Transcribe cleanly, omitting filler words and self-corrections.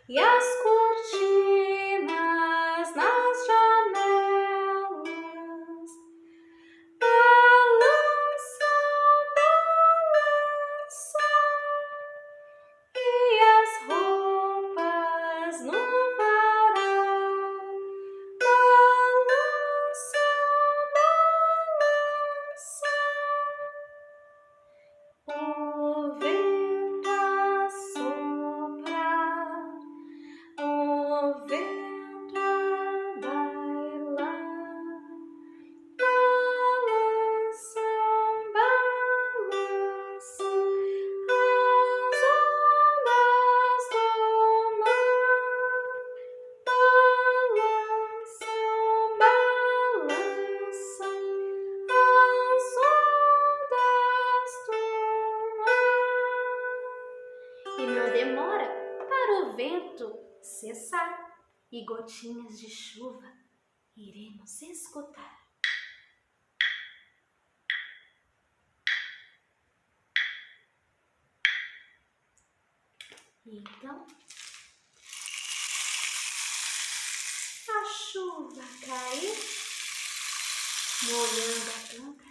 e as cortinas nas janelas balançam, balançam, e as roupas no varal balançam, balançam. O vento a soprar, o vento a bailar, balançam, balançam as ondas do mar, balançam, balançam as ondas do mar. E não demora para o vento cessar e gotinhas de chuva iremos escutar. Então, a chuva caiu, molhando a planta